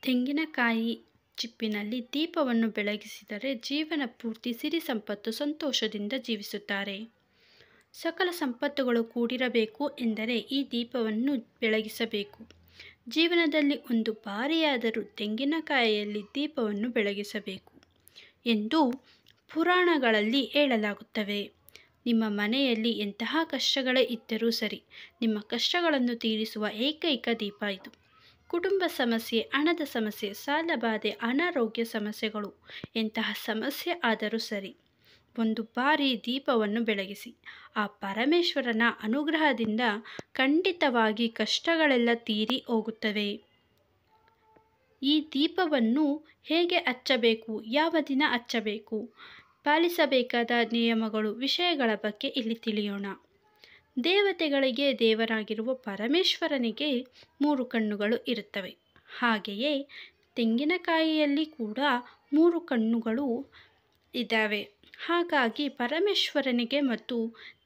ತೆಂಗಿನಕಾಯಿ ಚಿಪ್ಪಿನಲ್ಲಿ ದೀಪವನ್ನು ಬೆಳಗಿಸಿದರೆ ಜೀವನ ಪೂರ್ತಿ ಸಿರಿ ಸಂಪತ್ತು ಸಂತೋಷದಿಂದ ಜೀವಿಸುತ್ತಾರೆ. ಸಕಲ ಸಂಪತ್ತುಗಳು ಕೂಡಿರಬೇಕು ಎಂದರೆ ಈ ದೀಪವನ್ನು ಬೆಳಗಿಸಬೇಕು. ಜೀವನದಲ್ಲಿ ಒಂದು ಬಾರಿಯಾದರೂ ತೆಂಗಿನಕಾಯಿಯಲ್ಲಿ ದೀಪವನ್ನು ಬೆಳಗಿಸಬೇಕು ಎಂದು ಪುರಾಣಗಳಲ್ಲಿ ಹೇಳಲಾಗುತ್ತವೆ. ನಿಮ್ಮ ಮನೆಯಲ್ಲಿ ಎಂತಹ ಕಷ್ಟಗಳೇ ಇದ್ದರೂ ಸರಿ, ನಿಮ್ಮ ಕಷ್ಟಗಳನ್ನು ತೀರಿಸುವ ಏಕೈಕ ದೀಪ ಇದು. ಕುಟುಂಬ ಸಮಸ್ಯೆ, ಹಣದ ಸಮಸ್ಯೆ, ಸಾಲಬಾಧೆ, ಅನಾರೋಗ್ಯ ಸಮಸ್ಯೆಗಳು ಎಂತಹ ಸಮಸ್ಯೆ ಆದರೂ ಸರಿ, ಒಂದು ಬಾರಿ ದೀಪವನ್ನು ಬೆಳಗಿಸಿ. ಆ ಪರಮೇಶ್ವರನ ಅನುಗ್ರಹದಿಂದ ಖಂಡಿತವಾಗಿ ಕಷ್ಟಗಳೆಲ್ಲ ತೀರಿ ಹೋಗುತ್ತವೆ. ಈ ದೀಪವನ್ನು ಹೇಗೆ ಹಚ್ಚಬೇಕು, ಯಾವ ದಿನ ಹಚ್ಚಬೇಕು, ಪಾಲಿಸಬೇಕಾದ ನಿಯಮಗಳು, ವಿಷಯಗಳ ಬಗ್ಗೆ ಇಲ್ಲಿ ತಿಳಿಯೋಣ. ದೇವತೆಗಳಿಗೆ ದೇವರಾಗಿರುವ ಪರಮೇಶ್ವರನಿಗೆ 3 ಕಣ್ಣುಗಳು ಇರುತ್ತವೆ. ಹಾಗೆಯೇ ತೆಂಗಿನಕಾಯಿಯಲ್ಲಿ ಕೂಡ 3 ಕಣ್ಣುಗಳು ಇದ್ದಾವೆ. ಹಾಗಾಗಿ ಪರಮೇಶ್ವರನಿಗೆ ಮತ್ತು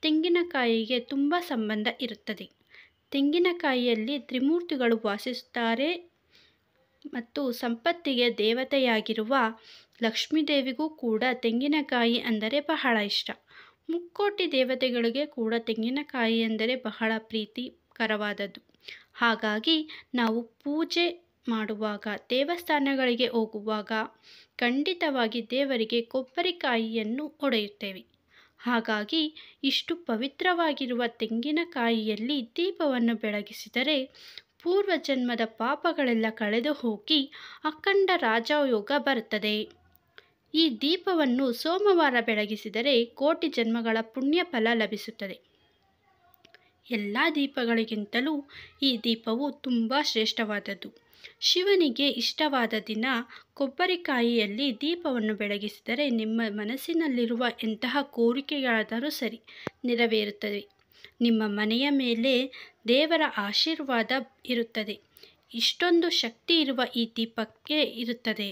ತೆಂಗಿನಕಾಯಿಗೆ ತುಂಬ ಸಂಬಂಧ ಇರುತ್ತದೆ. ತೆಂಗಿನಕಾಯಿಯಲ್ಲಿ ತ್ರಿಮೂರ್ತಿಗಳು ವಾಸಿಸುತ್ತಾರೆ ಮತ್ತು ಸಂಪತ್ತಿಗೆ ದೇವತೆಯಾಗಿರುವ ಲಕ್ಷ್ಮೀದೇವಿಗೂ ಕೂಡ ತೆಂಗಿನಕಾಯಿ ಅಂದರೆ ಬಹಳ ಇಷ್ಟ. ಮುಕ್ಕೋಟಿ ದೇವತೆಗಳಿಗೆ ಕೂಡ ತೆಂಗಿನಕಾಯಿ ಎಂದರೆ ಬಹಳ ಪ್ರೀತಿಕರವಾದದ್ದು. ಹಾಗಾಗಿ ನಾವು ಪೂಜೆ ಮಾಡುವಾಗ, ದೇವಸ್ಥಾನಗಳಿಗೆ ಹೋಗುವಾಗ ಖಂಡಿತವಾಗಿ ದೇವರಿಗೆ ಕೊಬ್ಬರಿಕಾಯಿಯನ್ನು ಒಡೆಯುತ್ತೇವೆ. ಹಾಗಾಗಿ ಇಷ್ಟು ಪವಿತ್ರವಾಗಿರುವ ತೆಂಗಿನಕಾಯಿಯಲ್ಲಿ ದೀಪವನ್ನು ಬೆಳಗಿಸಿದರೆ ಪೂರ್ವಜನ್ಮದ ಪಾಪಗಳೆಲ್ಲ ಕಳೆದು ಹೋಗಿ ಅಖಂಡ ರಾಜಯೋಗ ಬರುತ್ತದೆ. ಈ ದೀಪವನ್ನು ಸೋಮವಾರ ಬೆಳಗಿಸಿದರೆ ಕೋಟಿ ಜನ್ಮಗಳ ಪುಣ್ಯ ಫಲ ಲಭಿಸುತ್ತದೆ. ಎಲ್ಲ ದೀಪಗಳಿಗಿಂತಲೂ ಈ ದೀಪವು ತುಂಬ ಶ್ರೇಷ್ಠವಾದದ್ದು. ಶಿವನಿಗೆ ಇಷ್ಟವಾದ ದಿನ ಕೊಬ್ಬರಿಕಾಯಿಯಲ್ಲಿ ದೀಪವನ್ನು ಬೆಳಗಿಸಿದರೆ ನಿಮ್ಮ ಮನಸ್ಸಿನಲ್ಲಿರುವ ಎಂತಹ ಕೋರಿಕೆಗಳಾದರೂ ಸರಿ ನೆರವೇರುತ್ತದೆ. ನಿಮ್ಮ ಮನೆಯ ಮೇಲೆ ದೇವರ ಆಶೀರ್ವಾದ ಇರುತ್ತದೆ. ಇಷ್ಟೊಂದು ಶಕ್ತಿ ಇರುವ ಈ ದೀಪಕ್ಕೆ ಇರುತ್ತದೆ.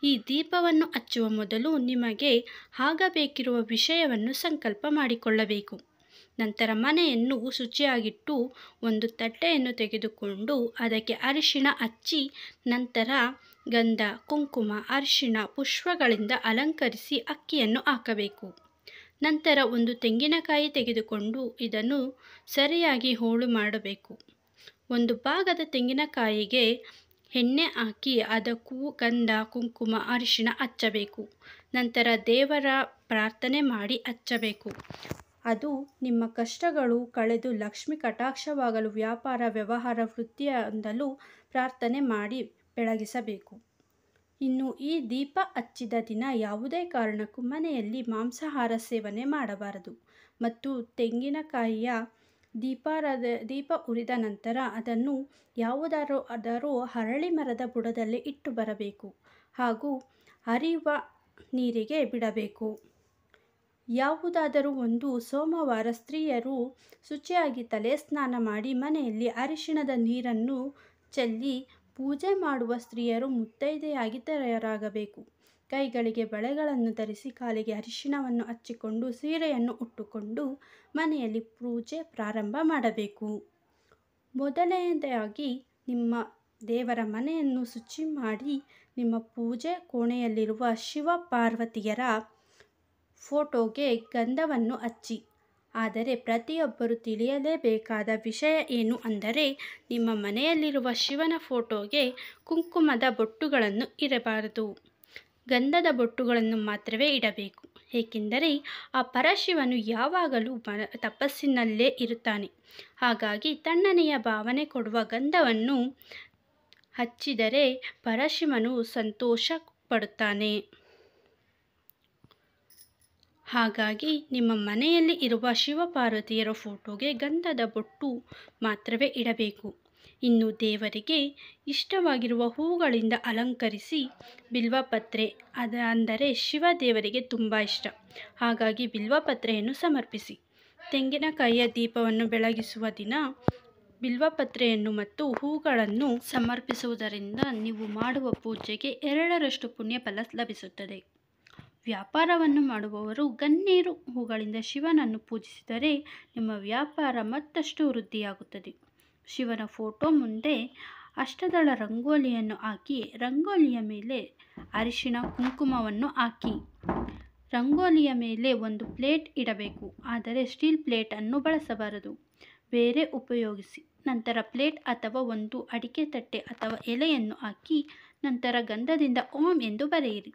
ಈ ದೀಪವನ್ನು ಹಚ್ಚುವ ಮೊದಲು ನಿಮಗೆ ಆಗಬೇಕಿರುವ ವಿಷಯವನ್ನು ಸಂಕಲ್ಪ ಮಾಡಿಕೊಳ್ಳಬೇಕು. ನಂತರ ಮನೆಯನ್ನು ಶುಚಿಯಾಗಿಟ್ಟು ಒಂದು ತಟ್ಟೆಯನ್ನು ತೆಗೆದುಕೊಂಡು ಅದಕ್ಕೆ ಅರಿಶಿಣ ಹಚ್ಚಿ, ನಂತರ ಗಂಧ, ಕುಂಕುಮ, ಅರಿಶಿಣ, ಪುಷ್ಪಗಳಿಂದ ಅಲಂಕರಿಸಿ ಅಕ್ಕಿಯನ್ನು ಹಾಕಬೇಕು. ನಂತರ ಒಂದು ತೆಂಗಿನಕಾಯಿ ತೆಗೆದುಕೊಂಡು ಇದನ್ನು ಸರಿಯಾಗಿ ಹೋಳು ಮಾಡಬೇಕು. ಒಂದು ಭಾಗದ ತೆಂಗಿನಕಾಯಿಗೆ ಎಣ್ಣೆ ಹಾಕಿ ಅದಕ್ಕೂ ಗಂಧ, ಕುಂಕುಮ, ಅರಿಶಿಣ ಹಚ್ಚಬೇಕು. ನಂತರ ದೇವರ ಪ್ರಾರ್ಥನೆ ಮಾಡಿ ಹಚ್ಚಬೇಕು. ಅದು ನಿಮ್ಮ ಕಷ್ಟಗಳು ಕಳೆದು ಲಕ್ಷ್ಮಿ ಕಟಾಕ್ಷವಾಗಲು, ವ್ಯಾಪಾರ ವ್ಯವಹಾರ ವೃದ್ಧಿ ಹೊಂದಲು ಪ್ರಾರ್ಥನೆ ಮಾಡಿ ಬೆಳಗಿಸಬೇಕು. ಇನ್ನು ಈ ದೀಪ ಹಚ್ಚಿದ ದಿನ ಯಾವುದೇ ಕಾರಣಕ್ಕೂ ಮನೆಯಲ್ಲಿ ಮಾಂಸಾಹಾರ ಸೇವನೆ ಮಾಡಬಾರದು ಮತ್ತು ತೆಂಗಿನಕಾಯಿಯ ದೀಪ ಉರಿದ ನಂತರ ಅದನ್ನು ಯಾವುದಾದರೂ ಹರಳಿ ಮರದ ಬುಡದಲ್ಲಿ ಇಟ್ಟು ಬರಬೇಕು ಹಾಗೂ ಹರಿಯುವ ನೀರಿಗೆ ಬಿಡಬೇಕು. ಯಾವುದಾದರೂ ಒಂದು ಸೋಮವಾರ ಸ್ತ್ರೀಯರು ಶುಚಿಯಾಗಿ ತಲೆ ಸ್ನಾನ ಮಾಡಿ ಮನೆಯಲ್ಲಿ ಅರಿಶಿಣದ ನೀರನ್ನು ಚೆಲ್ಲಿ ಪೂಜೆ ಮಾಡುವ ಸ್ತ್ರೀಯರು ಮುತ್ತೈದೆಯಾಗಿ ತಯಾರಾಗಬೇಕು. ಕೈಗಳಿಗೆ ಬಳೆಗಳನ್ನು ಧರಿಸಿ, ಕಾಲಿಗೆ ಅರಿಶಿಣವನ್ನು ಹಚ್ಚಿಕೊಂಡು, ಸೀರೆಯನ್ನು ಉಟ್ಟುಕೊಂಡು ಮನೆಯಲ್ಲಿ ಪೂಜೆ ಪ್ರಾರಂಭ ಮಾಡಬೇಕು. ಮೊದಲನೆಯದಾಗಿ ನಿಮ್ಮ ದೇವರ ಮನೆಯನ್ನು ಶುಚಿ ಮಾಡಿ ನಿಮ್ಮ ಪೂಜೆ ಕೋಣೆಯಲ್ಲಿರುವ ಶಿವ ಪಾರ್ವತಿಯರ ಫೋಟೋಗೆ ಗಂಧವನ್ನು ಹಚ್ಚಿ. ಆದರೆ ಪ್ರತಿಯೊಬ್ಬರು ತಿಳಿಯಲೇಬೇಕಾದ ವಿಷಯ ಏನು ಅಂದರೆ, ನಿಮ್ಮ ಮನೆಯಲ್ಲಿರುವ ಶಿವನ ಫೋಟೋಗೆ ಕುಂಕುಮದ ಬೊಟ್ಟುಗಳನ್ನು ಇಡಬಾರದು, ಗಂಧದ ಬೊಟ್ಟುಗಳನ್ನು ಮಾತ್ರವೇ ಇಡಬೇಕು. ಏಕೆಂದರೆ ಆ ಪರಶಿವನು ಯಾವಾಗಲೂ ತಪಸ್ಸಿನಲ್ಲೇ ಇರುತ್ತಾನೆ. ಹಾಗಾಗಿ ತಣ್ಣನೆಯ ಭಾವನೆ ಕೊಡುವ ಗಂಧವನ್ನು ಹಚ್ಚಿದರೆ ಪರಶಿವನು ಸಂತೋಷ ಪಡುತ್ತಾನೆ. ಹಾಗಾಗಿ ನಿಮ್ಮ ಮನೆಯಲ್ಲಿ ಇರುವ ಶಿವಪಾರ್ವತಿಯರ ಫೋಟೋಗೆ ಗಂಧದ ಬೊಟ್ಟು ಮಾತ್ರವೇ ಇಡಬೇಕು. ಇನ್ನು ದೇವರಿಗೆ ಇಷ್ಟವಾಗಿರುವ ಹೂಗಳಿಂದ ಅಲಂಕರಿಸಿ, ಬಿಲ್ವಪತ್ರೆ ಅಂದರೆ ಶಿವ ದೇವರಿಗೆ ತುಂಬ ಇಷ್ಟ. ಹಾಗಾಗಿ ಬಿಲ್ವಪತ್ರೆಯನ್ನು ಸಮರ್ಪಿಸಿ. ತೆಂಗಿನಕಾಯಿಯ ದೀಪವನ್ನು ಬೆಳಗಿಸುವ ದಿನ ಬಿಲ್ವಪತ್ರೆಯನ್ನು ಮತ್ತು ಹೂಗಳನ್ನು ಸಮರ್ಪಿಸುವುದರಿಂದ ನೀವು ಮಾಡುವ ಪೂಜೆಗೆ 2ರಷ್ಟು ಪುಣ್ಯ ಫಲ ಲಭಿಸುತ್ತದೆ. ವ್ಯಾಪಾರವನ್ನು ಮಾಡುವವರು ಗನ್ನೇರು ಹೂಗಳಿಂದ ಶಿವನನ್ನು ಪೂಜಿಸಿದರೆ ನಿಮ್ಮ ವ್ಯಾಪಾರ ಮತ್ತಷ್ಟು ವೃದ್ಧಿಯಾಗುತ್ತದೆ. ಶಿವನ ಫೋಟೋ ಮುಂದೆ ಅಷ್ಟದಳ ರಂಗೋಲಿಯನ್ನು ಹಾಕಿ ರಂಗೋಲಿಯ ಮೇಲೆ ಅರಿಶಿಣ ಕುಂಕುಮವನ್ನು ಹಾಕಿ ರಂಗೋಲಿಯ ಮೇಲೆ ಒಂದು ಪ್ಲೇಟ್ ಇಡಬೇಕು. ಆದರೆ ಸ್ಟೀಲ್ ಪ್ಲೇಟನ್ನು ಬಳಸಬಾರದು, ಬೇರೆ ಉಪಯೋಗಿಸಿ. ನಂತರ ಪ್ಲೇಟ್ ಅಥವಾ ಒಂದು ಅಡಿಕೆ ತಟ್ಟೆ ಅಥವಾ ಎಲೆಯನ್ನು ಹಾಕಿ ನಂತರ ಗಂಧದಿಂದ ಓಂ ಎಂದು ಬರೆಯಿರಿ.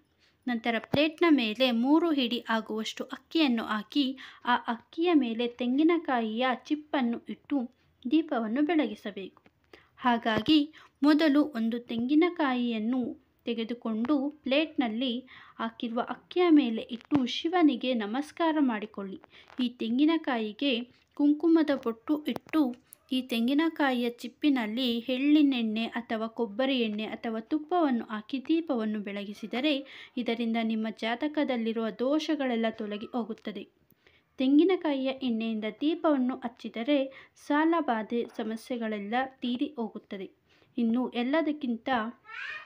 ನಂತರ ಪ್ಲೇಟ್ನ ಮೇಲೆ 3 ಹಿಡಿ ಆಗುವಷ್ಟು ಅಕ್ಕಿಯನ್ನು ಹಾಕಿ ಆ ಅಕ್ಕಿಯ ಮೇಲೆ ತೆಂಗಿನಕಾಯಿಯ ಚಿಪ್ಪನ್ನು ಇಟ್ಟು ದೀಪವನ್ನು ಬೆಳಗಿಸಬೇಕು. ಹಾಗಾಗಿ ಮೊದಲು ಒಂದು ತೆಂಗಿನಕಾಯಿಯನ್ನು ತೆಗೆದುಕೊಂಡು ಪ್ಲೇಟ್ನಲ್ಲಿ ಹಾಕಿರುವ ಅಕ್ಕಿಯ ಮೇಲೆ ಇಟ್ಟು ಶಿವನಿಗೆ ನಮಸ್ಕಾರ ಮಾಡಿಕೊಳ್ಳಿ. ಈ ತೆಂಗಿನಕಾಯಿಗೆ ಕುಂಕುಮದ ಬೊಟ್ಟು ಇಟ್ಟು ಈ ತೆಂಗಿನಕಾಯಿಯ ಚಿಪ್ಪಿನಲ್ಲಿ ಎಳ್ಳಿನೆಣ್ಣೆ ಅಥವಾ ಕೊಬ್ಬರಿ ಎಣ್ಣೆ ಅಥವಾ ತುಪ್ಪವನ್ನು ಹಾಕಿ ದೀಪವನ್ನು ಬೆಳಗಿಸಿದರೆ ಇದರಿಂದ ನಿಮ್ಮ ಜಾತಕದಲ್ಲಿರುವ ದೋಷಗಳೆಲ್ಲ ತೊಲಗಿ ಹೋಗುತ್ತದೆ. ತೆಂಗಿನಕಾಯಿಯ ಎಣ್ಣೆಯಿಂದ ದೀಪವನ್ನು ಹಚ್ಚಿದರೆ ಸಾಲ ಬಾಧೆ ಸಮಸ್ಯೆಗಳೆಲ್ಲ ತೀರಿ ಹೋಗುತ್ತದೆ. ಇನ್ನು ಎಲ್ಲದಕ್ಕಿಂತ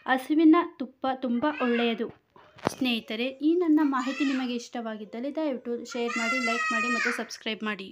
ಹಸುವಿನ ತುಪ್ಪ ತುಂಬ ಒಳ್ಳೆಯದು. ಸ್ನೇಹಿತರೆ, ಈ ನನ್ನ ಮಾಹಿತಿ ನಿಮಗೆ ಇಷ್ಟವಾಗಿದ್ದಲ್ಲಿ ದಯವಿಟ್ಟು ಶೇರ್ ಮಾಡಿ, ಲೈಕ್ ಮಾಡಿ ಮತ್ತು ಸಬ್ಸ್ಕ್ರೈಬ್ ಮಾಡಿ.